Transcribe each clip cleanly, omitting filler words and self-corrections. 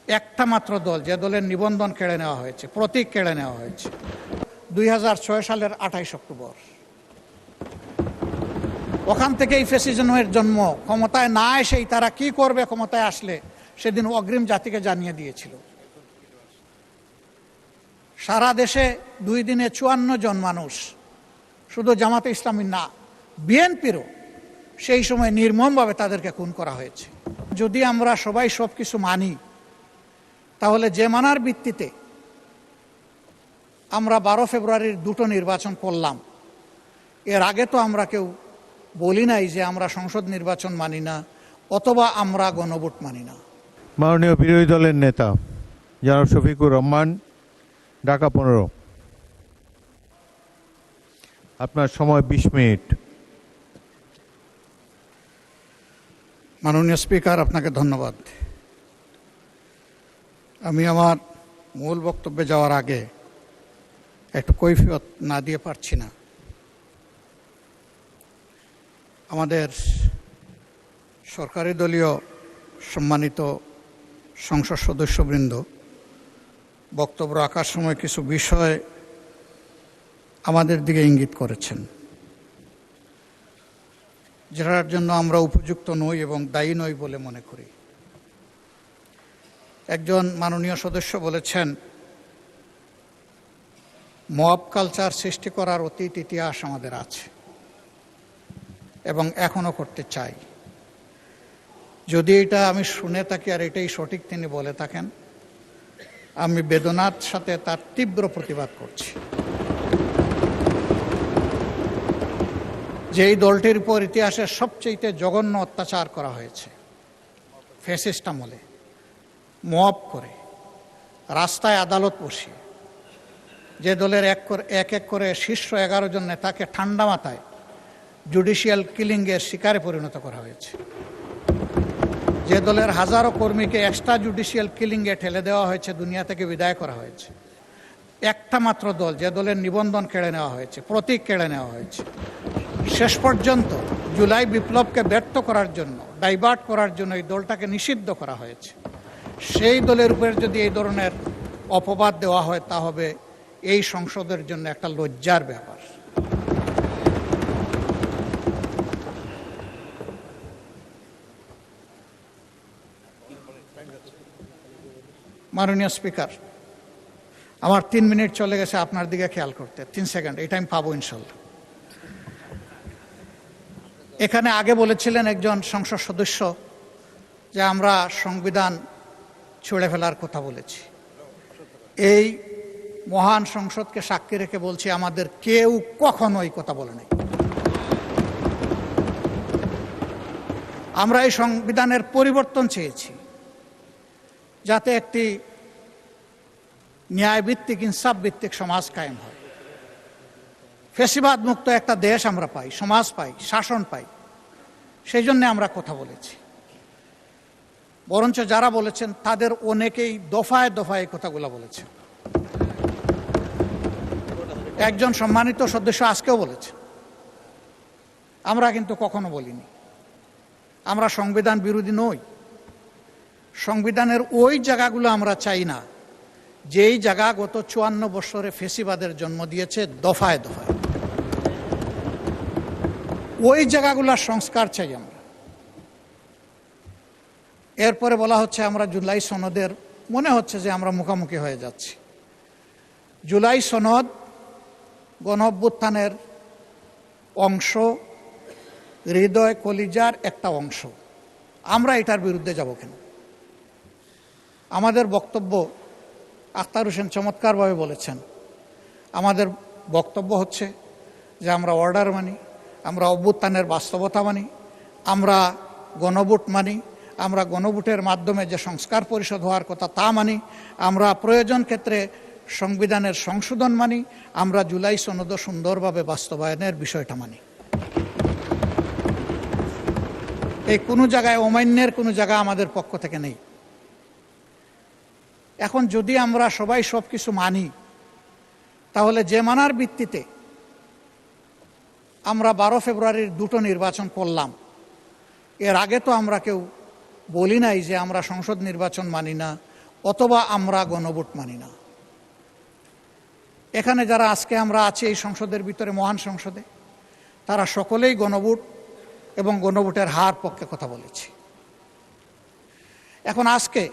একটা মাত্র দল, যে দলের নিবন্ধন কেড়ে নেওয়া হয়েছে, প্রতীক কেড়ে নেওয়া হয়েছে 2006 সালের 28 অক্টোবর। ওখান থেকেই ফ্যাসিজমের জন্ম। ক্ষমতায় না এসেই তারা কি করবে ক্ষমতায় আসলে সেদিন অগ্রিম জাতিকে জানিয়ে দিয়েছিল। সারা দেশে 2 দিনে 54 জন মানুষ, শুধু জামাতে ইসলামী না, বিএনপিরও সেই সময় নির্মমভাবে তাদেরকে খুন করা হয়েছে। যদি আমরা সবাই সব কিছু মানি, তাহলে যে মানার ভিত্তিতে আমরা 12 ফেব্রুয়ারির 2টো নির্বাচন করলাম, এর আগে তো আমরা কেউ বলি নাই যে আমরা সংসদ নির্বাচন মানি না অথবা আমরা গণভোট মানি না। মাননীয় বিরোধী দলের নেতা জনাব শফিকুর রহমান, ঢাকা 15। আপনার সময় 20 মিনিট। মাননীয় স্পিকার, আপনাকে ধন্যবাদ। আমি আমার মূল বক্তব্যে যাওয়ার আগে একটু কৈফিয়ত না দিয়ে পারছি না। আমাদের সরকারি দলীয় সম্মানিত সংসদ সদস্যবৃন্দ বক্তব্য রাখার সময় কিছু বিষয় আমাদের দিকে ইঙ্গিত করেছেন, যেটার জন্য আমরা উপযুক্ত নই এবং দায়ী নই বলে মনে করি। একজন মাননীয় সদস্য বলেছেন, মব কালচার সৃষ্টি করার অতীত ইতিহাস আমাদের আছে এবং এখনো করতে চাই। যদি এটা আমি শুনে থাকি আর এটাই সঠিক তিনি বলে থাকেন, আমি বেদনার সাথে তার তীব্র প্রতিবাদ করছি। যে এই দলটির উপর ইতিহাসের সবচেয়ে জঘন্য অত্যাচার করা হয়েছে, ফ্যাসিস্ট আমলে মব করে, রাস্তায় আদালত বসিয়ে, যে দলের এক এক করে শীর্ষ 11 জন নেতাকে ঠান্ডা মাথায় জুডিশিয়াল কিলিংয়ের শিকারে পরিণত করা হয়েছে, যে দলের হাজারো কর্মীকে এক্সট্রা জুডিশিয়াল কিলিংয়ে ঠেলে দেওয়া হয়েছে, দুনিয়া থেকে বিদায় করা হয়েছে। একটা মাত্র দল, যে দলের নিবন্ধন কেড়ে নেওয়া হয়েছে, প্রতীক কেড়ে নেওয়া হয়েছে। শেষ পর্যন্ত জুলাই বিপ্লবকে ব্যর্থ করার জন্য, ডাইভার্ট করার জন্য এই দলটাকে নিষিদ্ধ করা হয়েছে। সেই দলের উপরে যদি এই ধরনের অপবাদ দেওয়া হয়, তা হবে এই সংসদের জন্য একটা লজ্জার ব্যাপার। মাননীয় স্পিকার, আমার 3 মিনিট চলে গেছে আপনার দিকে খেয়াল করতে। 3 সেকেন্ড, এই টাইম পাবো ইনশাল্লাহ। এখানে আগে বলেছিলেন একজন সংসদ সদস্য যে আমরা সংবিধান ছুঁড়ে ফেলার কথা বলেছি। এই মহান সংসদকে সাক্ষী রেখে বলছি, আমাদের কেউ কখনো এই কথা বলে নাই। আমরা এই সংবিধানের পরিবর্তন চেয়েছি, যাতে একটি ন্যায়ভিত্তিক, ইনসাফ ভিত্তিক সমাজ কায়েম হয়, ফ্যাসিবাদ মুক্ত একটা দেশ আমরা পাই, সমাজ পাই, শাসন পাই। সেই জন্য আমরা কথা বলেছি। বরঞ্চ যারা বলেছেন তাদের অনেকেই দফায় দফায় এই কথাগুলো বলেছেন। একজন সম্মানিত সদস্য আজকেও বলেছেন। আমরা কিন্তু কখনো বলিনি আমরা সংবিধান বিরোধী নই। সংবিধানের ওই জায়গাগুলো আমরা চাই না যেই জায়গা গত 54 বছরে ফ্যাসিবাদের জন্ম দিয়েছে দফায় দফায়। ওই জায়গাগুলোর সংস্কার চাই আমরা। এরপরে বলা হচ্ছে আমরা জুলাই সনদের, মনে হচ্ছে যে আমরা মুখোমুখি হয়ে যাচ্ছি। জুলাই সনদ গণ অভ্যুত্থানের অংশ, হৃদয় কলিজার একটা অংশ। আমরা এটার বিরুদ্ধে যাব কেন? আমাদের বক্তব্য, আখতার হোসেন চমৎকারভাবে বলেছেন, আমাদের বক্তব্য হচ্ছে যে আমরা অর্ডার মানি, আমরা অভ্যুত্থানের বাস্তবতা মানি, আমরা গণভোট মানি, আমরা গণভোটের মাধ্যমে যে সংস্কার পরিষদ হওয়ার কথা তা মানি, আমরা প্রয়োজন ক্ষেত্রে সংবিধানের সংশোধন মানি, আমরা জুলাই সনদ সুন্দরভাবে বাস্তবায়নের বিষয়টা মানি। এই কোনো জায়গায় অমান্যের কোনো জায়গা আমাদের পক্ষ থেকে নেই। এখন যদি আমরা সবাই সব কিছু মানি, তাহলে যে মানার ভিত্তিতে আমরা 12 ফেব্রুয়ারির 2টো নির্বাচন করলাম, এর আগে তো আমরা কেউ বলি নাই যে আমরা সংসদ নির্বাচন মানি না অথবা আমরা গণভোট মানি না। এখানে যারা আজকে আমরা আছি এই সংসদের ভিতরে, মহান সংসদে, তারা সকলেই গণভোট এবং গণভোটের হার পক্ষে কথা বলেছি। এখন আজকে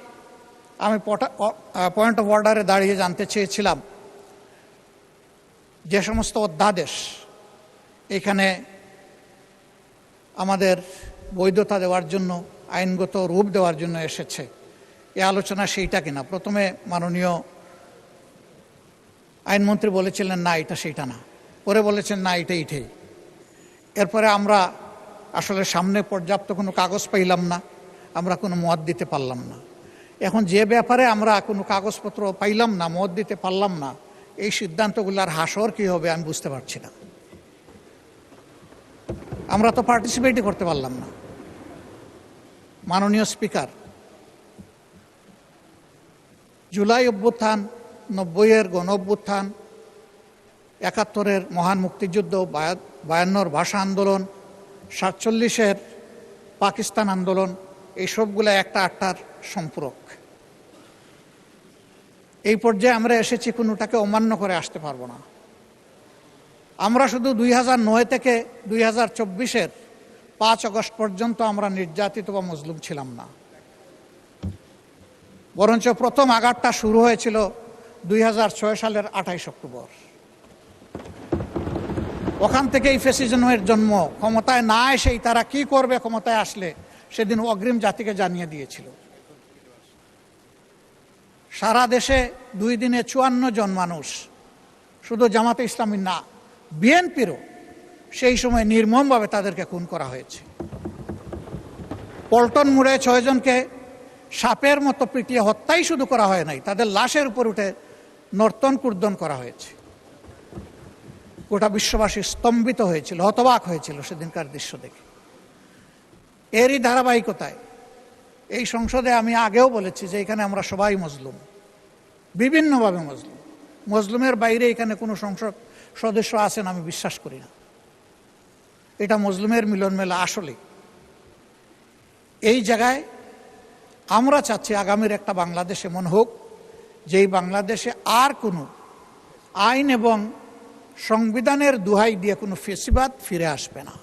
আমি পয়েন্ট অফ অর্ডারে দাঁড়িয়ে জানতে চেয়েছিলাম যে সমস্ত অধ্যাদেশ এখানে আমাদের বৈধতা দেওয়ার জন্য, আইনগত রূপ দেওয়ার জন্য এসেছে, এ আলোচনা সেইটা কিনা। প্রথমে মাননীয় আইনমন্ত্রী বলেছিলেন না এটা সেইটা না, পরে বলেছেন না এটা এইটাই। এরপরে আমরা আসলে সামনে পর্যাপ্ত কোনো কাগজ পাইলাম না, আমরা কোনো মত দিতে পারলাম না। এখন যে ব্যাপারে আমরা কোনো কাগজপত্র পাইলাম না, মত দিতে পারলাম না, এই সিদ্ধান্তগুলোর হাসর কী হবে আমি বুঝতে পারছি না। আমরা তো পার্টিসিপেটই করতে পারলাম না। মাননীয় স্পিকার, জুলাই অভ্যুত্থান, 90-এর গণ অভ্যুত্থান, 71-এর মহান মুক্তিযুদ্ধ, 52-র ভাষা আন্দোলন, 47-এর পাকিস্তান আন্দোলন, এই সবগুলো একটা আটটার সম্পূরক। এই পর্যায়ে আমরা এসেছি, কোনোটাকে অমান্য করে আসতে পারবো না। আমরা শুধু 2009 থেকে 2024-এর 5 আগস্ট পর্যন্ত আমরা নির্যাতিত বা মজলুম ছিলাম না, বরঞ্চ প্রথম আঘাতটা শুরু হয়েছিল 2006 সালের 28 অক্টোবর। ওখান থেকেই ফ্যাসিজমের জন্ম। ক্ষমতায় না এসেই তারা কি করবে ক্ষমতায় আসলে, সেদিন অগ্রিম জাতিকে জানিয়ে দিয়েছিল। সারা দেশে 2 দিনে 54 জন মানুষ, শুধু জামাতে ইসলামী না, বিএনপিরও সেই সময় নির্মমভাবে তাদেরকে খুন করা হয়েছে। পল্টন মোড়ে 6 জনকে সাপের মতো পিটিয়ে হত্যাই শুধু করা হয় নাই, তাদের লাশের উপর উঠে নর্তন কুর্দন করা হয়েছে। গোটা বিশ্ববাসী স্তম্ভিত হয়েছিল, হতবাক হয়েছিল সেদিনকার দৃশ্য দেখে। এরই ধারাবাহিকতায় এই সংসদে আমি আগেও বলেছি যে এখানে আমরা সবাই মজলুম, বিভিন্নভাবে মজলুম। মজলুমের বাইরে এখানে কোনো সংসদ সদস্য আছেন আমি বিশ্বাস করি না। এটা মজলুমের মিলন মেলা। আসলে এই জায়গায় আমরা চাচ্ছি আগামীর একটা বাংলাদেশ এমন হোক, যেই বাংলাদেশে আর কোনো আইন এবং সংবিধানের দোহাই দিয়ে কোনো ফ্যাসিবাদ ফিরে আসবে না।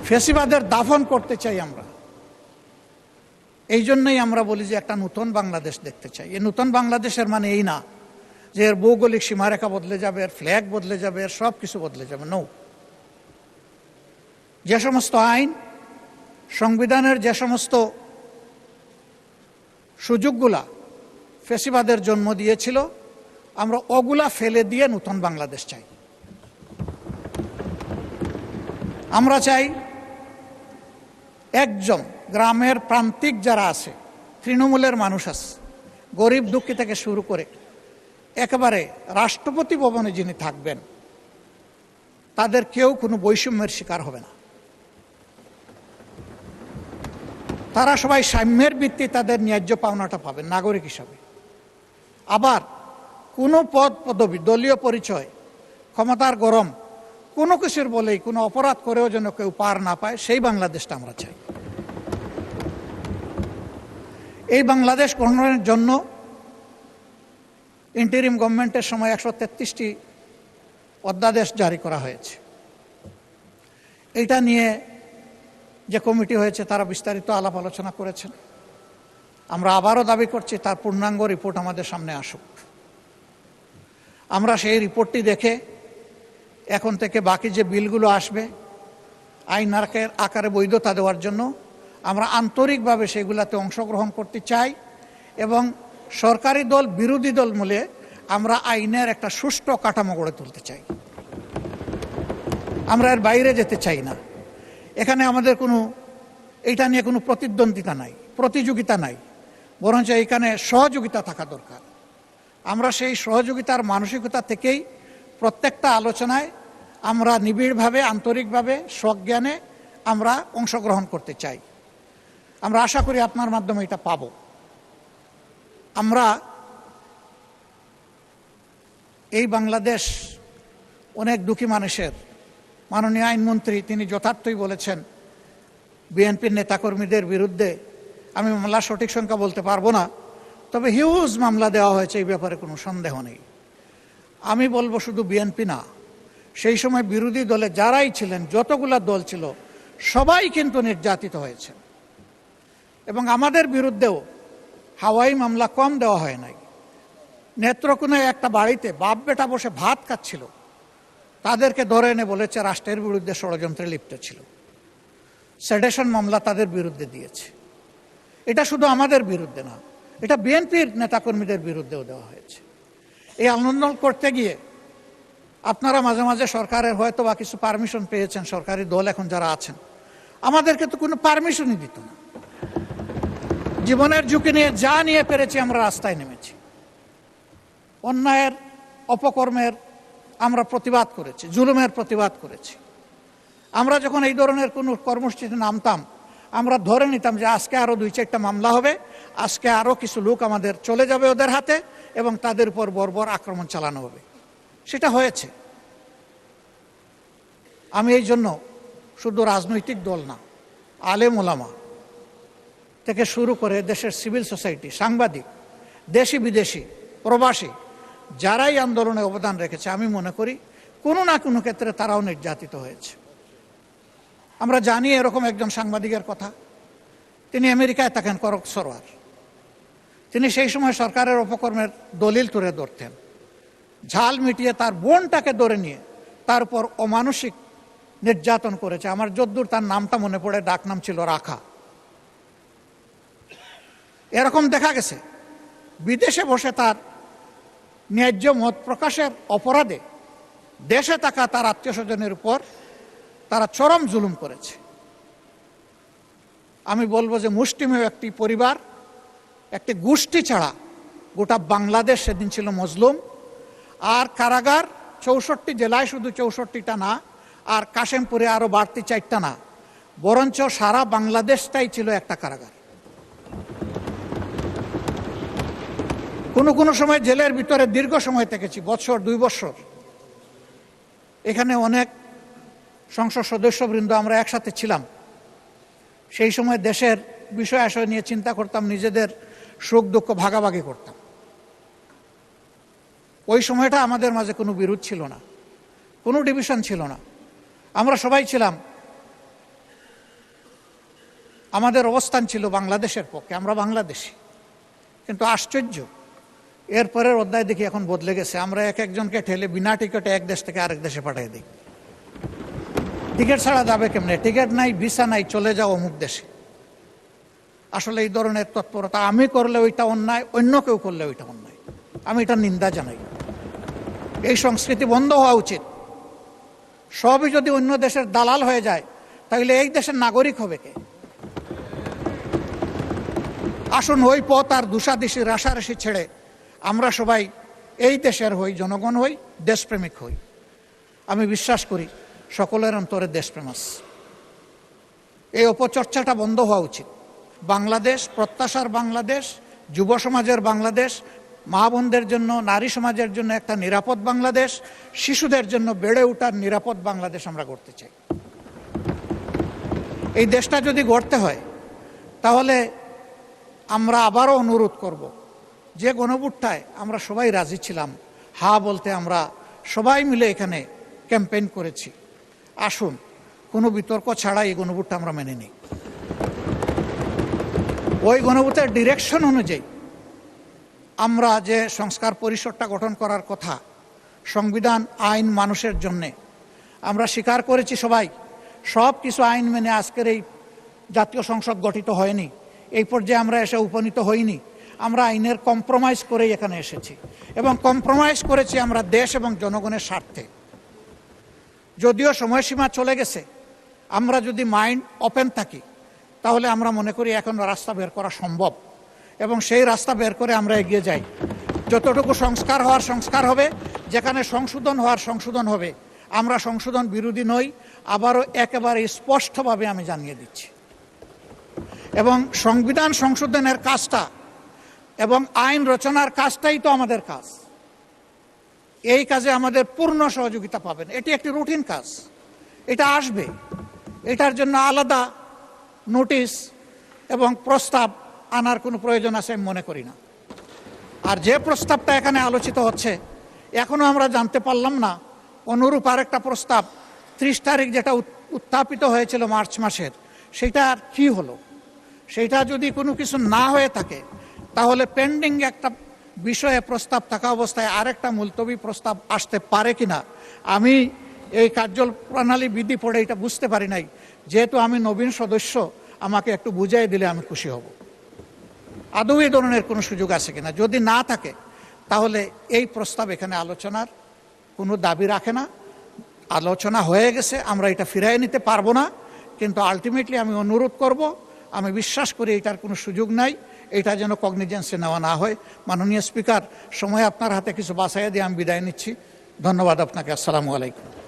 ফ্যাসিবাদের দাফন করতে চাই আমরা। এই জন্যই আমরা বলি যে একটা নতুন বাংলাদেশ দেখতে চাই। এই নতুন বাংলাদেশের মানে এই না যে এর ভৌগোলিক সীমারেখা বদলে যাবে, এর ফ্ল্যাগ বদলে যাবে, এর সব কিছু বদলে যাবে। নো, যে সমস্ত আইন, সংবিধানের যে সমস্ত সুযোগগুলা ফ্যাসিবাদের জন্ম দিয়েছিল, আমরা ওগুলা ফেলে দিয়ে নতুন বাংলাদেশ চাই। আমরা চাই একজন গ্রামের প্রান্তিক যারা আছে, তৃণমূলের মানুষ আছে, গরিব দুঃখী থেকে শুরু করে একেবারে রাষ্ট্রপতি ভবনে যিনি থাকবেন, তাদের কেউ কোনো বৈষম্যের শিকার হবে না। তারা সবাই সাম্যের ভিত্তিতে তাদের ন্যায্য পাওনাটা পাবেন নাগরিক হিসাবে। আবার কোনো পদ পদবি, দলীয় পরিচয়, ক্ষমতার গরম কোনো কিছুর বলেই কোনো অপরাধ করেও যেন কেউ পার না পায়, সেই বাংলাদেশটা আমরা চাই। এই বাংলাদেশ গ্রহণের জন্য ইন্টারিম গভর্নমেন্টের সময় 133টি অধ্যাদেশ জারি করা হয়েছে। এইটা নিয়ে যে কমিটি হয়েছে তারা বিস্তারিত আলাপ আলোচনা করেছেন। আমরা আবারও দাবি করছি তার পূর্ণাঙ্গ রিপোর্ট আমাদের সামনে আসুক। আমরা সেই রিপোর্টটি দেখে এখন থেকে বাকি যে বিলগুলো আসবে আইন আকারে বৈধতা দেওয়ার জন্য আমরা আন্তরিকভাবে সেগুলাতে অংশগ্রহণ করতে চাই এবং সরকারি দল বিরোধী দল মিলে আমরা আইনের একটা সুষ্ঠু কাঠামো গড়ে তুলতে চাই। আমরা এর বাইরে যেতে চাই না। এখানে আমাদের কোনো এইটা নিয়ে কোনো প্রতিদ্বন্দ্বিতা নাই, প্রতিযোগিতা নাই, বরঞ্চ এইখানে সহযোগিতা থাকা দরকার। আমরা সেই সহযোগিতার মানসিকতা থেকেই প্রত্যেকটা আলোচনায় আমরা নিবিড়ভাবে, আন্তরিকভাবে, সজ্ঞানে আমরা অংশগ্রহণ করতে চাই। আমরা আশা করি আপনার মাধ্যমে এটা পাব। আমরা এই বাংলাদেশ অনেক দুঃখী মানুষের। মাননীয় আইনমন্ত্রী তিনি যথার্থই বলেছেন বিএনপির নেতাকর্মীদের বিরুদ্ধে আমি মামলার সঠিক সংখ্যা বলতে পারবো না, তবে হিউজ মামলা দেওয়া হয়েছে, এই ব্যাপারে কোনো সন্দেহ নেই। আমি বলবো শুধু বিএনপি না, সেই সময় বিরোধী দলে যারাই ছিলেন, যতগুলা দল ছিল, সবাই কিন্তু নির্যাতিত হয়েছে। এবং আমাদের বিরুদ্ধেও হাওয়াই মামলা কম দেওয়া হয় নাই। নেত্রকোনায় একটা বাড়িতে বাপ বেটা বসে ভাত খাচ্ছিল, তাদেরকে ধরে এনে বলেছে রাষ্ট্রের বিরুদ্ধে ষড়যন্ত্রে লিপ্ত ছিল। সেডেশন মামলা তাদের বিরুদ্ধে দিয়েছে। এটা শুধু আমাদের বিরুদ্ধে না, এটা বিএনপির নেতাকর্মীদের বিরুদ্ধেও দেওয়া হয়েছে। এই আন্দোলন করতে গিয়ে আপনারা মাঝে মাঝে সরকারের হয়তো বা কিছু পারমিশন পেয়েছেন, সরকারি দল এখন যারা আছেন, আমাদেরকে তো কোনো পারমিশনই দিত না। জীবনের ঝুঁকি নিয়ে যা নিয়ে পেরেছি আমরা রাস্তায় নেমেছি, অন্যায়ের অপকর্মের আমরা প্রতিবাদ করেছি, জুলুমের প্রতিবাদ করেছি। আমরা যখন এই ধরনের কোনো কর্মসূচিতে নামতাম, আমরা ধরে নিতাম যে আজকে আরও 2-4টা মামলা হবে, আজকে আরও কিছু লোক আমাদের চলে যাবে ওদের হাতে এবং তাদের উপর বর্বর আক্রমণ চালানো হবে। সেটা হয়েছে। আমি এই জন্য শুধু রাজনৈতিক দল না, আলেম ওলামা থেকে শুরু করে দেশের সিভিল সোসাইটি, সাংবাদিক, দেশি বিদেশি, প্রবাসী, যারাই আন্দোলনে অবদান রেখেছে, আমি মনে করি কোনো না কোনো ক্ষেত্রে তারাও নির্যাতিত হয়েছে। আমরা জানি এরকম একজন সাংবাদিকের কথা, তিনি আমেরিকায় থাকেন, করক সরোয়ার। তিনি সেই সময় সরকারের অপকর্মের দলিল তুলে ধরতেন, ঝাল মিটিয়ে তার বোনটাকে ধরে নিয়ে তার উপর অমানসিক নির্যাতন করেছে। আমার যদ্দূর তার নামটা মনে পড়ে, ডাক নাম ছিল রাখা। এরকম দেখা গেছে বিদেশে বসে তার ন্যায্য মত প্রকাশের অপরাধে দেশে থাকা তার আত্মীয় স্বজনের উপর তারা চরম জুলুম করেছে। আমি বলবো যে মুষ্টিমেয় একটি পরিবার, একটি গোষ্ঠী ছাড়া গোটা বাংলাদেশ সেদিন ছিল মজলুম। আর কারাগার 64 জেলায়, শুধু 64টা না, আর কাশেমপুরে আরো বাড়তি 4টা না, বরঞ্চ সারা বাংলাদেশটাই ছিল একটা কারাগার। কোনো সময় জেলের ভিতরে দীর্ঘ সময় থেকেছি, বছর 2 বছর। এখানে অনেক সংসদ সদস্যবৃন্দ আমরা একসাথে ছিলাম। সেই সময় দেশের বিষয় আশয় নিয়ে চিন্তা করতাম, নিজেদের সুখ দুঃখ ভাগাভাগি করতাম। ওই সময়টা আমাদের মাঝে কোনো বিরোধ ছিল না, কোনো ডিভিশন ছিল না, আমরা সবাই ছিলাম, আমাদের অবস্থান ছিল বাংলাদেশের পক্ষে, আমরা বাংলাদেশি। কিন্তু আশ্চর্য, এরপরের অধ্যায় দেখি এখন বদলে গেছে। আমরা এক একজনকে ঠেলে বিনা টিকিটে এক দেশ থেকে আরেক দেশে পাঠিয়ে দিই। টিকিট ছাড়া যাবে কেমনে? টিকিট নাই, ভিসা নাই, চলে যাও অমুক দেশে। আসলে এই ধরনের তৎপরতা আমি করলে ওইটা অন্যায়, অন্য কেউ করলে ওইটা অন্যায়। আমি এটা নিন্দা জানাই। এই সংস্কৃতি বন্ধ হওয়া উচিত। সবই যদি অন্য দেশের দালাল হয়ে যায়, তাহলে এই দেশের নাগরিক হবে কে? আসুন ওই পথ আর দুষাদিশি রাশারাশি ছেড়ে আমরা সবাই এই দেশের হই, জনগণ হই, দেশপ্রেমিক হই। আমি বিশ্বাস করি সকলের অন্তরে দেশপ্রেম আছে। এই অপচর্চাটা বন্ধ হওয়া উচিত। বাংলাদেশ প্রত্যাশার বাংলাদেশ, যুব সমাজের বাংলাদেশ, মা বোনদের জন্য, নারী সমাজের জন্য একটা নিরাপদ বাংলাদেশ, শিশুদের জন্য বেড়ে ওঠার নিরাপদ বাংলাদেশ আমরা গড়তে চাই। এই দেশটা যদি গড়তে হয়, তাহলে আমরা আবারও অনুরোধ করব, যে গণভোটটায় আমরা সবাই রাজি ছিলাম, হা বলতে আমরা সবাই মিলে এখানে ক্যাম্পেইন করেছি, আসুন কোনো বিতর্ক ছাড়া এই গণভোটটা আমরা মেনে নিই। ওই গণভোটের ডিরেকশন অনুযায়ী আমরা যে সংস্কার পরিষদটা গঠন করার কথা, সংবিধান আইন মানুষের জন্যে, আমরা স্বীকার করেছি সবাই, সব কিছু আইন মেনে আজকের এই জাতীয় সংসদ গঠিত হয়নি, এই পর্যায়ে আমরা এসে উপনীত হইনি। আমরা আইনের কম্প্রোমাইজ করেই এখানে এসেছি, এবং কম্প্রোমাইজ করেছি আমরা দেশ এবং জনগণের স্বার্থে। যদিও সময়সীমা চলে গেছে, আমরা যদি মাইন্ড ওপেন থাকি, তাহলে আমরা মনে করি এখন রাস্তা বের করা সম্ভব, এবং সেই রাস্তা বের করে আমরা এগিয়ে যাই। যতটুকু সংস্কার হওয়ার সংস্কার হবে, যেখানে সংশোধন হওয়ার সংশোধন হবে। আমরা সংশোধন বিরোধী নই, আবারও একেবারে স্পষ্টভাবে আমি জানিয়ে দিচ্ছি। এবং সংবিধান সংশোধনের কাজটা এবং আইন রচনার কাজটাই তো আমাদের কাজ। এই কাজে আমাদের পূর্ণ সহযোগিতা পাবেন। এটি একটি রুটিন কাজ, এটা আসবে। এটার জন্য আলাদা নোটিশ এবং প্রস্তাব আনার কোনো প্রয়োজন আছে আমি মনে করি না। আর যে প্রস্তাবটা এখানে আলোচিত হচ্ছে, এখনো আমরা জানতে পারলাম না অনুরূপ আরেকটা প্রস্তাব 30 তারিখ যেটা উত্থাপিত হয়েছিল মার্চ মাসের, সেটা আর কি হলো। সেটা যদি কোনো কিছু না হয়ে থাকে, তাহলে পেন্ডিং একটা বিষয়ে প্রস্তাব থাকা অবস্থায় আরেকটা মুলতবি প্রস্তাব আসতে পারে কিনা আমি এই কার্যপ্রণালী বিধি পড়ে এটা বুঝতে পারি নাই। যেহেতু আমি নবীন সদস্য, আমাকে একটু বুঝাই দিলে আমি খুশি হব। আদৌ এই ধরনের কোনো সুযোগ আছে কিনা, যদি না থাকে তাহলে এই প্রস্তাব এখানে আলোচনার কোনো দাবি রাখে না। আলোচনা হয়ে গেছে, আমরা এটা ফিরিয়ে নিতে পারবো না, কিন্তু আলটিমেটলি আমি অনুরোধ করব, আমি বিশ্বাস করি এটার কোনো সুযোগ নাই, এটা যেন কগনিজেন্সে নেওয়া না হয়। মাননীয় স্পিকার, সময় আপনার হাতে কিছু বাছাইয়া দিয়ে আমি বিদায় নিচ্ছি। ধন্যবাদ আপনাকে। আসসালামু আলাইকুম।